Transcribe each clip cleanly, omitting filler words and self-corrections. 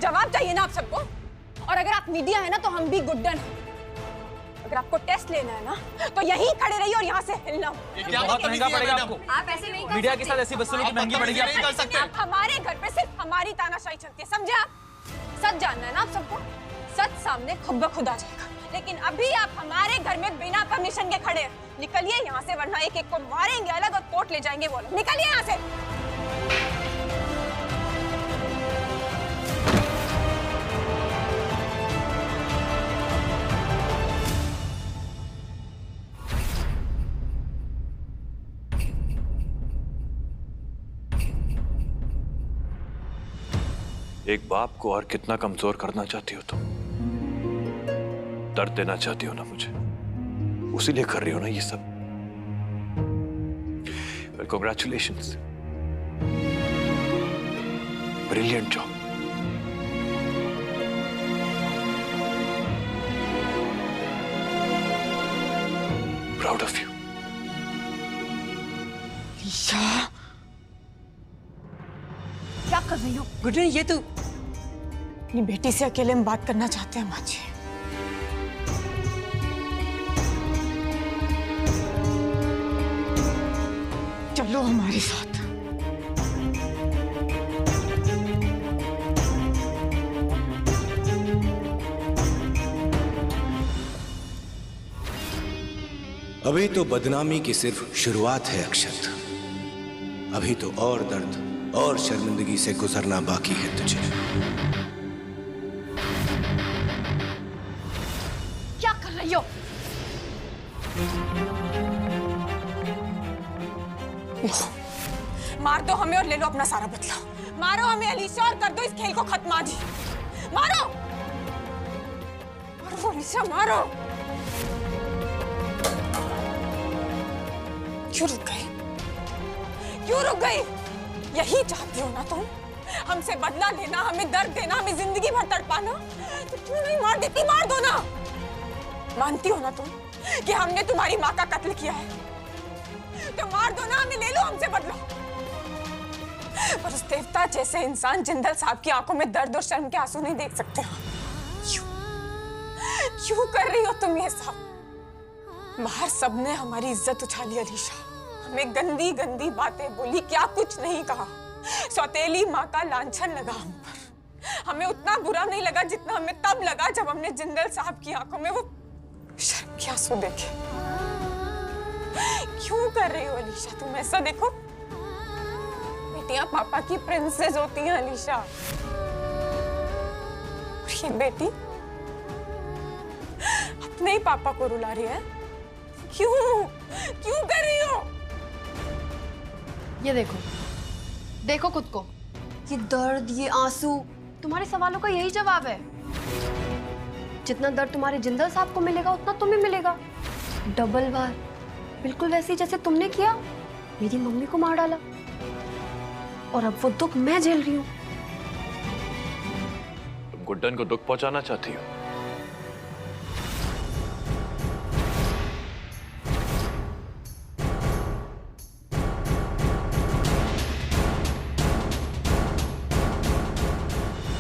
जवाब चाहिए ना आप सबको। और अगर आप मीडिया है ना तो हम भी गुड्डन हैं। अगर आपको टेस्ट लेना है ना तो यहीं खड़े रहिए और यहाँ से हिलना। बहुत महंगा पड़ेगा आपको। आप ऐसे नहीं कर मीडिया के साथ ऐसी बदसलूकी महंगी पड़ेगी आपको। आप हमारे घर पे सिर्फ हमारी तानाशाही चलती है, समझे आप? सच जानना है ना आप सबको। सच सामने खुद ब खुद आ जाएगा। लेकिन अभी आप हमारे घर में बिना परमिशन के खड़े हैं। निकलिए यहाँ से, वरना एक एक को मारेंगे अलग और कोर्ट ले जाएंगे वो लोग। निकलिए यहाँ से। एक बाप को और कितना कमजोर करना चाहती हो तुम? दर्द देना चाहती हो ना मुझे, उसीलिए कर रही हो ना ये सब। Congratulations, brilliant job. Proud of you. क्या कर रही हो गुड्डन? ये तो अपनी बेटी से अकेले में बात करना चाहते हैं माँ जी। चलो हमारे साथ। अभी तो बदनामी की सिर्फ शुरुआत है अक्षत। अभी तो और दर्द और शर्मिंदगी से गुजरना बाकी है तुझे। क्या कर रही हो? मार दो हमें और ले लो अपना सारा बदला। मारो हमें अलीशा और कर दो इस खेल को खत्म आज ही। मारो, मारो अलीशा, मारो। क्यों रुक गई? क्यों रुक गई? यही चाहती हो ना तुम? हमसे बदला लेना, हमें दर्द देना, हमें जिंदगी भर तड़पाना? तो क्यों नहीं मार देती? मार दो ना। मानती हो ना तुम कि हमने तुम्हारी माँ का कत्ल किया है? तो मार दो ना, हमें ले लो हमसे बदला। पर उस देवता जैसे इंसान जिंदल साहब की आंखों में दर्द और शर्म के आंसू नहीं देख सकते हो। क्यों कर रही हो तुम ये सब? बाहर सबने हमारी इज्जत उछाली अलीशा, हमें गंदी गंदी बातें बोली, क्या कुछ नहीं कहा। सौतेली माँ का लांछन लगा हम पर। हमें उतना बुरा नहीं लगा जितना हमें तब लगा जब हमने जिंदल साहब की आंखों में वो शर्म के आंसू देखे। क्यों कर रही हो अलीशा तुम ऐसा? देखो, बेटियां पापा की प्रिंसेस होती हैं अलीशा, और ये बेटी अपने ही पापा को रुला रही है। क्यों क्यों कर रही हो? ये देखो, देखो खुद को। ये दर्द, ये आंसू, तुम्हारे सवालों का यही जवाब है। जितना दर्द तुम्हारे जिंदल साहब को मिलेगा उतना तुम्हें मिलेगा, डबल बार। बिल्कुल वैसे ही जैसे तुमने किया, मेरी मम्मी को मार डाला, और अब वो दुख मैं झेल रही हूँ। तुम गुड्डन को दुख पहुंचाना चाहती हो?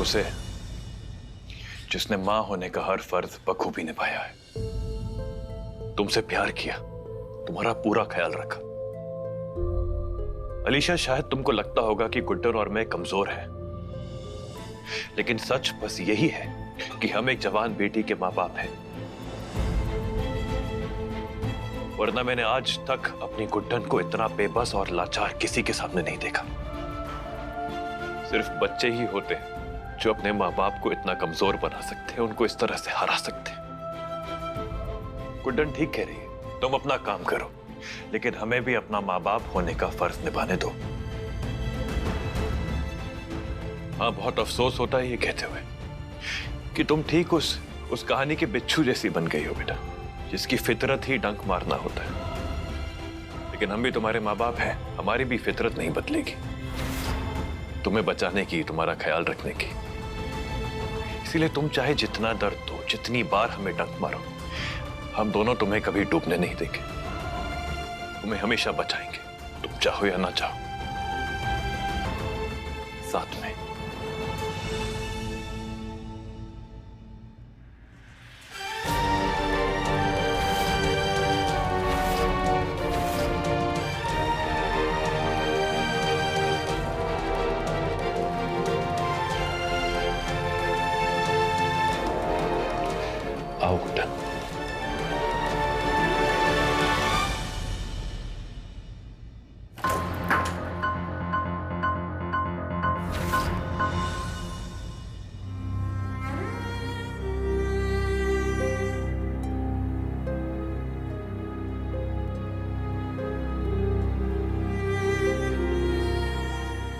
उसे जिसने मां होने का हर फर्ज बखूबी निभाया है, तुमसे प्यार किया, तुम्हारा पूरा ख्याल रखा। अलीशा, शायद तुमको लगता होगा कि गुड्डन और मैं कमजोर हैं, लेकिन सच बस यही है कि हम एक जवान बेटी के मां बाप हैं। वरना मैंने आज तक अपनी गुड्डन को इतना बेबस और लाचार किसी के सामने नहीं देखा। सिर्फ बच्चे ही होते हैं जो अपने माँ बाप को इतना कमजोर बना सकते हैं, उनको इस तरह से हरा सकते हैं। गुड्डन ठीक कह रही है, तुम अपना काम करो, लेकिन हमें भी अपना माँ बाप होने का फर्ज निभाने दो। हाँ, बहुत अफसोस होता है ये कहते हुए कि तुम ठीक उस कहानी के बिच्छू जैसी बन गई हो बेटा, जिसकी फितरत ही डंक मारना होता है। लेकिन हम भी तुम्हारे माँ बाप हैं, हमारी भी फितरत नहीं बदलेगी, तुम्हें बचाने की, तुम्हारा ख्याल रखने की। इसीलिए तुम चाहे जितना दर्द दो, जितनी बार हमें डंक मारो, हम दोनों तुम्हें कभी डूबने नहीं देंगे, तुम्हें हमेशा बचाएंगे, तुम चाहो या ना चाहो, साथ में। जाओ गुड्डन।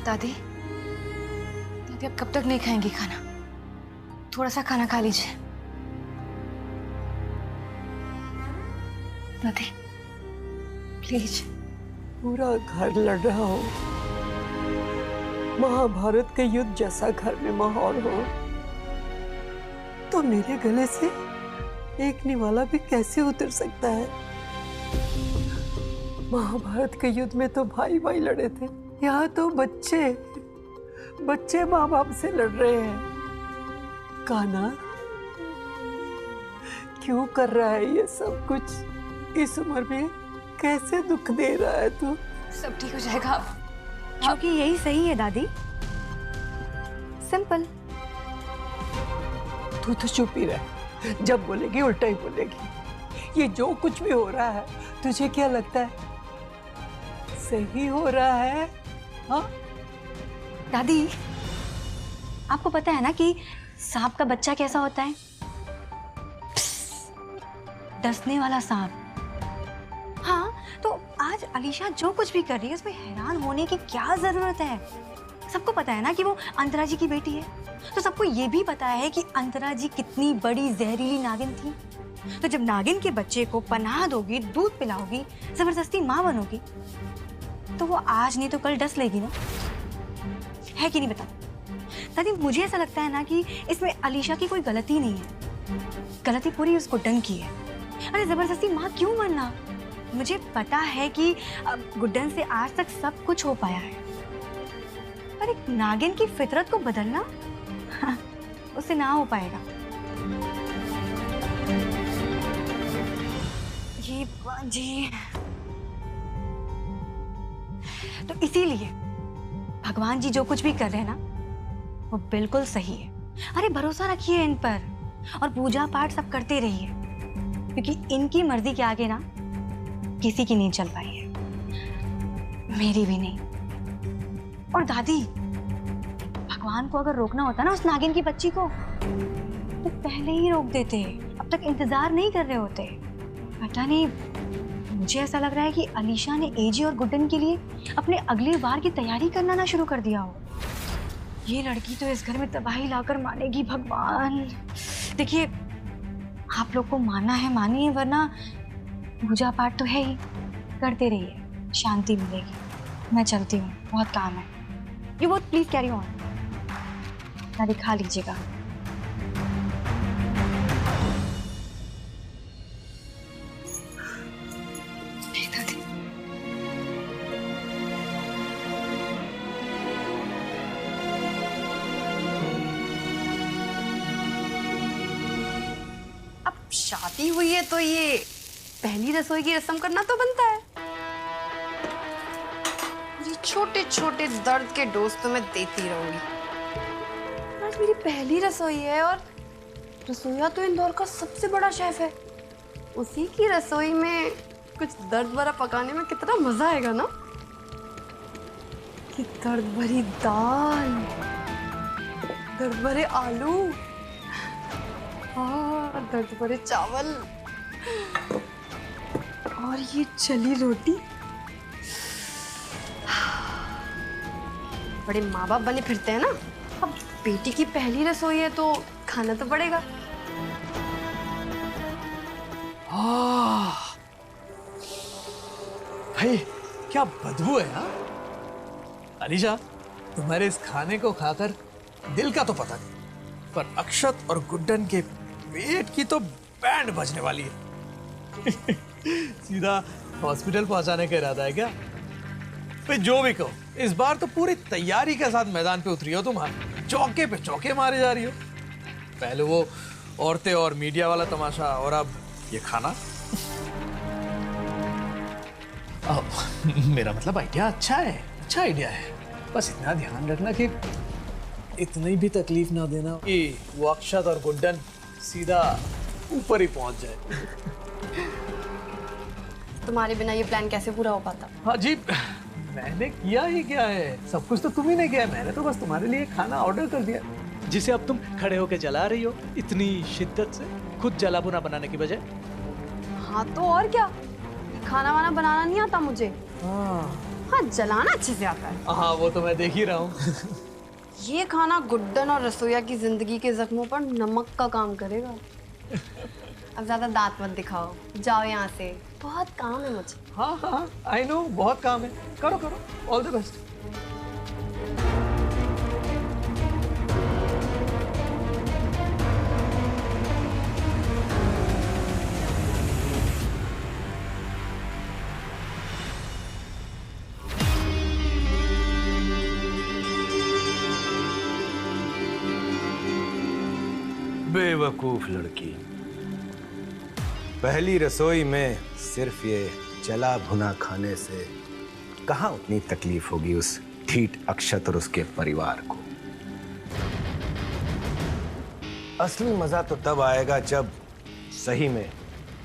दादी, दादी अब कब तक नहीं खाएंगी खाना? थोड़ा सा खाना खा लीजिए। दादी प्लीज। पूरा घर लड़ रहा हो, महाभारत के युद्ध जैसा घर में माहौल हो, तो मेरे गले से एक निवाला भी कैसे उतर सकता है? महाभारत के युद्ध में तो भाई भाई लड़े थे, यहाँ तो बच्चे माँ बाप से लड़ रहे हैं। कान्हा, क्यों कर रहा है ये सब कुछ? इस उम्र में कैसे दुख दे रहा है तू? सब ठीक हो जाएगा अब। क्योंकि यही सही है दादी, सिंपल। तू तो चुप ही रह, जब बोलेगी उल्टा ही बोलेगी। ये जो कुछ भी हो रहा है तुझे क्या लगता है सही हो रहा है? हाँ दादी, आपको पता है ना कि सांप का बच्चा कैसा होता है? डसने वाला सांप। हाँ, तो आज अलीशा जो कुछ भी कर रही है उसमें हैरान होने की क्या जरूरत है? सबको पता है ना कि वो अंतरा जी की बेटी है, तो सबको ये भी पता है कि अंतरा जी कितनी बड़ी जहरीली नागिन थी। तो जब नागिन के बच्चे को पनाह दोगी, दूध पिलाओगी, जबरदस्ती माँ बनोगी, तो वो आज नहीं तो कल डस लेगी ना, है कि नहीं? बताओ दादी, मुझे ऐसा लगता है ना कि इसमें अलीशा की कोई गलती नहीं है, गलती पूरी उस गुड्डन की है। अरे जबरदस्ती माँ क्यों बनना? मुझे पता है कि गुड्डन से आज तक सब कुछ हो पाया है, पर एक नागिन की फितरत को बदलना उससे ना हो पाएगा। जी तो इसीलिए भगवान जी जो कुछ भी कर रहे हैं ना, वो बिल्कुल सही है। अरे भरोसा रखिए इन पर और पूजा पाठ सब करते रहिए, क्योंकि इनकी मर्जी के आगे ना किसी की नहीं चल पाई है, मेरी भी नहीं। और दादी, भगवान को अगर रोकना होता ना उस नागिन की बच्ची को, तो पहले ही रोक देते, अब तक इंतजार नहीं कर रहे होते। पता नहीं, मुझे ऐसा लग रहा है कि अलीशा ने एजी और गुड्डन के लिए अपने अगले वार की तैयारी करना ना शुरू कर दिया हो। ये लड़की तो इस घर में तबाही लाकर मानेगी भगवान। देखिए, आप लोग को मानना है मानिए, वरना पूजा पाठ तो है ही, करते रहिए, शांति मिलेगी। मैं चलती हूँ, बहुत काम है। You both please carry on. दादी खा लीजिएगा। शादी हुई है तो ये पहली रसोई की रस्म करना तो बनता है। ये छोटे छोटे दर्द के डोज तो मैं देती रहूंगी। आज मेरी पहली रसोई है और रसोईया तो इंदौर का सबसे बड़ा शेफ है। उसी की रसोई में कुछ दर्द भरा पकाने में कितना मजा आएगा ना। कि दर्द भरी दाल, दर्द भरे आलू, दर्द भरे चावल और ये चली रोटी। बड़े माँ बाप बने फिरते हैं ना, अब बेटी की पहली रसोई है तो खाना तो पड़ेगा। भाई क्या बदबू है। हाँ अलीशा, तुम्हारे इस खाने को खाकर दिल का तो पता नहीं, पर अक्षत और गुड्डन के पेट की तो बैंड बजने वाली है। सीधा हॉस्पिटल पहुंचाने का इरादा है क्या? भाई जो भी कहो, इस बार तो पूरी तैयारी के साथ मैदान पे उतरी हो तुम। चौके पे चौके मारे जा रही हो। पहले वो औरतें और मीडिया वाला तमाशा, और अब ये खाना। मेरा मतलब आइडिया अच्छा है, अच्छा आइडिया है। बस इतना ध्यान रखना कि इतनी भी तकलीफ ना देना कि वो अक्षत और गुड्डन सीधा ऊपर ही पहुंच जाए। तुम्हारे बिना ये प्लान कैसे पूरा हो पाता? हाँ जी, मैंने किया ही क्या है, सब कुछ तो तुम ही ने किया है। मैंने तो बस तुम्हारे लिए खाना ऑर्डर कर दिया, जिसे अब तुम खड़े होके जला रही हो इतनी शिद्दत से, खुद जला भुना बनाने की बजाय। हाँ तो और क्या, खाना वाना बनाना नहीं आता मुझे। हाँ जलाना अच्छे से आता है। हाँ वो तो मैं देख ही रहा हूँ। ये खाना गुड्डन और रसोईया की जिंदगी के जख्मों पर नमक का काम करेगा। अब ज्यादा दांत मत दिखाओ, जाओ यहाँ से, बहुत काम है मुझे। हाँ हाँ आई नो, बहुत काम है, करो करो, ऑल द बेस्ट। बेवकूफ लड़की, पहली रसोई में सिर्फ ये जला भुना खाने से कहाँ उतनी तकलीफ होगी उस ठीठ अक्षत और उसके परिवार को। असली मजा तो तब आएगा जब सही में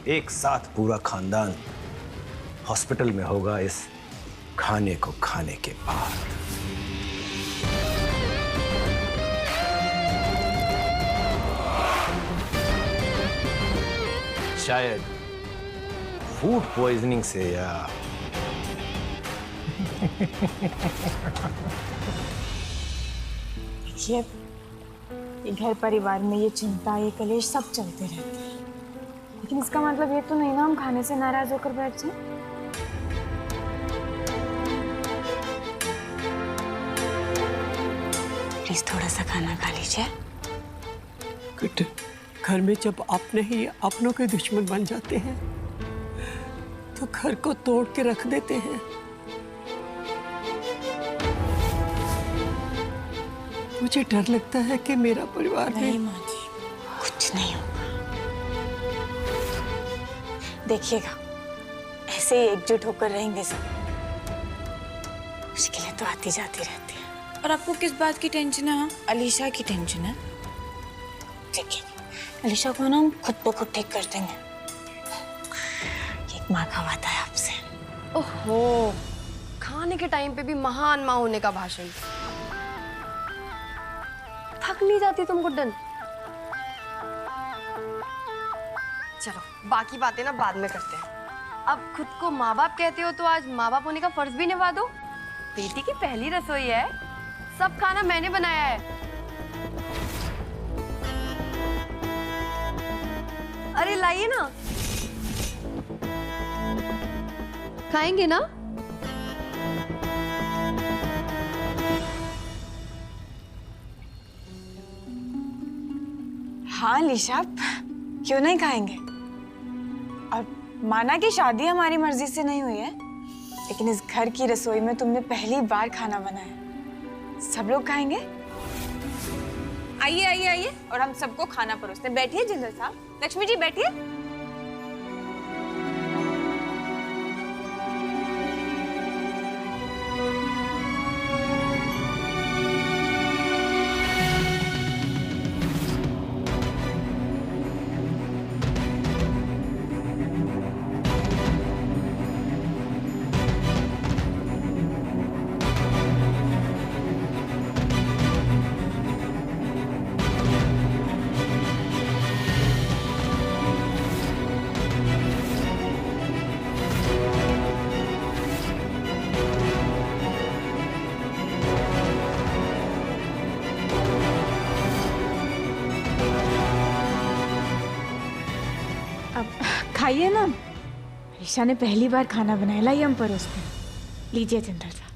एक साथ पूरा खानदान हॉस्पिटल में होगा इस खाने को खाने के बाद। शायद फूड पॉइजनिंग से या देखिए, ये घर परिवार में ये चिंता, ये कलेश सब चलते रहते हैं, लेकिन इसका मतलब ये तो नहीं ना हम खाने से नाराज होकर बैठ जाएं। प्लीज थोड़ा सा खाना खा लीजिए। गुड्डन, घर में जब अपने ही अपनों के दुश्मन बन जाते हैं तो घर को तोड़ के रख देते हैं। मुझे डर लगता है कि मेरा परिवार नहीं माँ जी, कुछ नहीं होगा। देखिएगा, ऐसे ही एकजुट होकर रहेंगे सब। मुश्किलें तो आती जाती रहती हैं। और आपको किस बात की टेंशन है? हाँ, अलीशा की टेंशन है। ठीक है, अलीशा को ना हम खुद ब खुद ठीक कर देंगे। एक माँ का वादा है आपसे। ओहो, खाने के टाइम पे भी महान माँ होने का भाषण। थक नहीं जाती तुम गुड्डन? चलो बाकी बातें ना बाद में करते हैं। अब खुद को माँ बाप कहते हो तो आज माँ बाप होने का फर्ज भी निभा दो। बेटी की पहली रसोई है, सब खाना मैंने बनाया है। अरे लाइए ना, खाएंगे ना? हाँ अलीशा, क्यों नहीं खाएंगे? और माना कि शादी हमारी मर्जी से नहीं हुई है, लेकिन इस घर की रसोई में तुमने पहली बार खाना बनाया। सब लोग खाएंगे। आइए आइए आइए, और हम सबको खाना परोसते। बैठिए जिंदल साहब, लक्ष्मी जी बैठिए। खाइए ना, ईशा ने पहली बार खाना बनाया। लाइए हम परोसते हैं। लीजिए जिंदल साहब।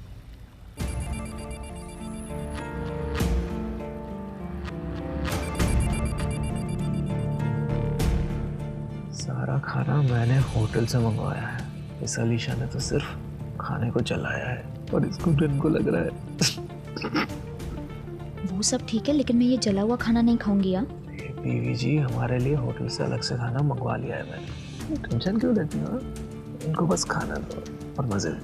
सारा खाना मैंने होटल से मंगवाया है। इस अलीशा ने तो सिर्फ खाने को चलाया है और इसको गुड्डन को लग रहा है। वो सब ठीक है, लेकिन मैं ये जला हुआ खाना नहीं खाऊंगी। यार बीवी जी, हमारे लिए होटल से अलग से खाना मंगवा लिया है मैंने। टेंशन क्यों लेती हो? इनको बस खाना दो और मजे लें।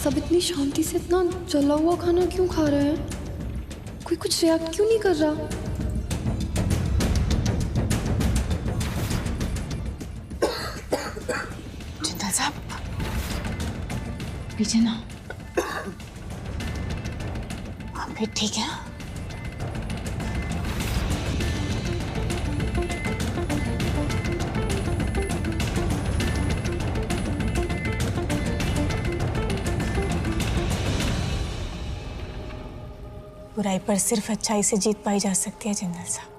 सब इतनी शांति से इतना जला हुआ खाना क्यों खा रहे हैं? कोई कुछ रिएक्ट क्यों नहीं कर रहा? जिंदल साहब पीछे ना, आप भी ठीक है? बुराई पर सिर्फ अच्छाई से जीत पाई जा सकती है जिंदल साहब।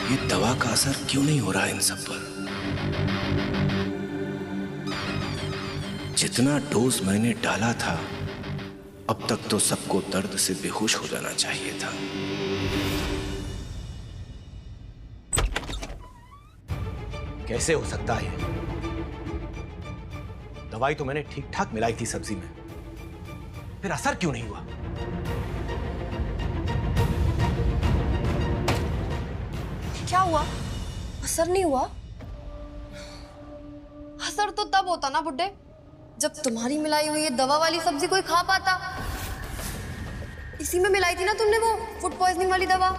ये दवा का असर क्यों नहीं हो रहा इन सब पर? जितना डोज मैंने डाला था अब तक तो सबको दर्द से बेहोश हो जाना चाहिए था। कैसे हो सकता है? दवाई तो मैंने ठीक ठाक मिलाई थी सब्जी में, फिर असर क्यों नहीं हुआ? क्या हुआ? असर नहीं हुआ? असर तो तब होता ना बुड्ढे, जब तुम्हारी मिलाई हुई ये दवा वाली सब्जी कोई खा पाता। इसी में मिलाई थी ना तुमने वो फूड पॉइजनिंग वाली दवा।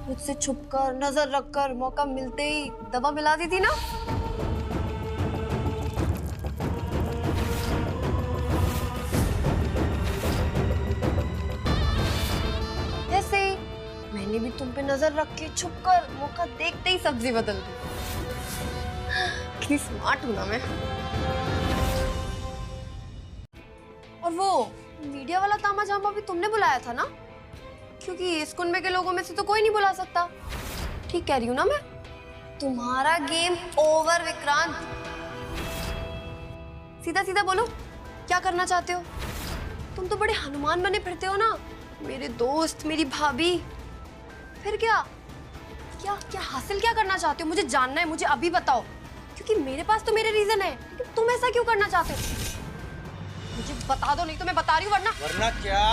मुझसे छुपकर, नजर रखकर, मौका मिलते ही दवा मिला दी थी ना। ऐसे ही मैंने भी तुम पे नजर रख के छुपकर, मौका देखते ही सब्जी बदल दी। कितनी स्मार्ट हूं ना मैं। और वो मीडिया वाला तामा झामा भी तुमने बुलाया था ना, क्योंकि इस कुनबे के लोगों में से तो कोई नहीं बुला सकता। ठीक कह रही हूँ ना मैं? तुम्हारा गेम ओवर विक्रांत। सीधा सीधा बोलो, क्या करना चाहते हो? तुम तो बड़े हनुमान बने फिरते हो ना, मेरे दोस्त, मेरी भाभी। फिर क्या क्या क्या हासिल क्या करना चाहते हो? मुझे जानना है, मुझे अभी बताओ, क्योंकि मेरे पास तो मेरे रीजन है, लेकिन तुम ऐसा क्यों करना चाहते हो? मुझे बता दो, नहीं तो मैं बता रही हूँ, वरना क्या?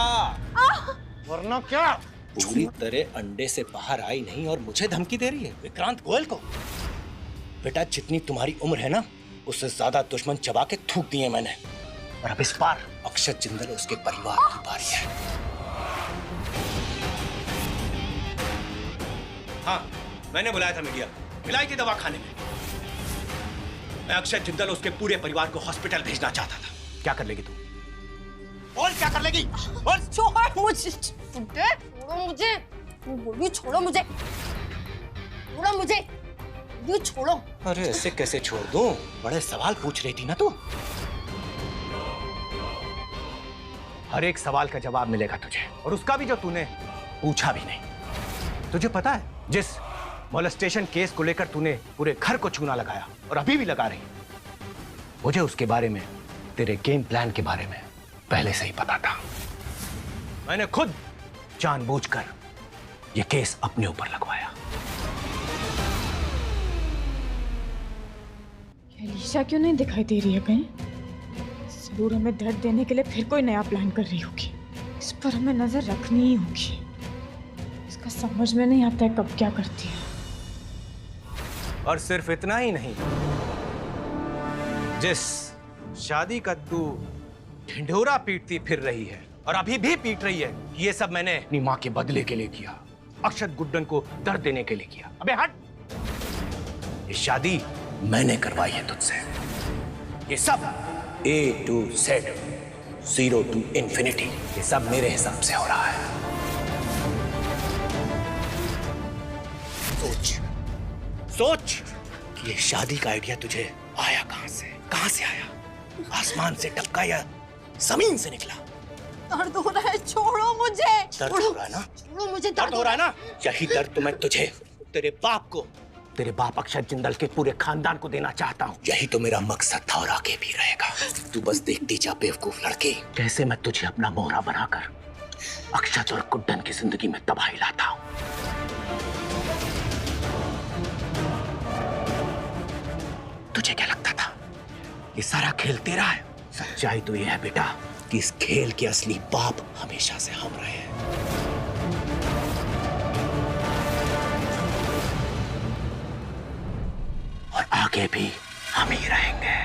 वरना क्या? पूरी तरह अंडे से बाहर आई नहीं और मुझे धमकी दे रही है विक्रांत गोयल को। बेटा, जितनी तुम्हारी उम्र है ना, उससे ज्यादा दुश्मन चबा के थूक दिए मैंने। और अब इस बार अक्षत जिंदल और उसके परिवार की बारी है। हाँ, मैंने बुलाया था मीडिया, मिलाई थी दवा खाने में। मैं अक्षत जिंदल और उसके पूरे परिवार को हॉस्पिटल भेजना चाहता था। क्या कर लेगी तू? बोल, क्या कर लेगी? बोल। छोड़ मुझे, छोड़ो मुझे, बोलिए छोड़ो मुझे, छोड़ो मुझे, ये छोड़ो। अरे ऐसे कैसे छोड़ दूं? बड़े सवाल पूछ रही थी ना तू। हर एक सवाल का जवाब मिलेगा तुझे, और उसका भी जो तूने पूछा भी नहीं। तुझे पता है, जिस मोलेस्टेशन केस को लेकर तूने पूरे घर को चूना लगाया और अभी भी लगा रही, मुझे उसके बारे में, तेरे गेम प्लान के बारे में पहले से ही पता था। मैंने खुद जानबूझकर यह केस अपने ऊपर लगवाया। एलिशा क्यों नहीं दिखाई दे रही है कहीं? जरूर हमें दर्द देने के लिए फिर कोई नया प्लान कर रही होगी। इस पर हमें नजर रखनी ही होगी। इसका समझ में नहीं आता है कब क्या करती है। और सिर्फ इतना ही नहीं, जिस शादी का तू ढिंढोरा पीटती फिर रही है और अभी भी पीट रही है, ये सब मैंने अपनी मां के बदले के लिए किया, अक्षत गुड्डन को दर्द देने के लिए किया। अबे हट! ये शादी मैंने करवाई है तुझसे। ये सब A to Z, 0 to infinity, ये सब मेरे हिसाब से हो रहा है। सोच सोच कि ये शादी का आइडिया तुझे आया कहां से? कहां से आया? आसमान से टपका या जमीन से निकला? दर्द हो रहा है, छोड़ो मुझे। दर्द हो रहा है ना? छोड़ो मुझे, दर्द हो रहा है ना? यही दर्द तो मैं तुझे, तेरे बाप को, तेरे बाप अक्षत जिंदल के पूरे खानदान को देना चाहता हूँ। यही तो मेरा मकसद था और आगे भी रहेगा। तू बस देखती जा बेवकूफ लड़के, कैसे मैं तुझे अपना मोहरा बनाकर अक्षत और गुड्डन की जिंदगी में तबाही लाता हूँ। तुझे क्या लगता था ये सारा खेल तेरा है? सच्चाई तो ये है बेटा कि इस खेल के असली बाप हमेशा से हम रहे हैं। आगे भी हम ही रहेंगे।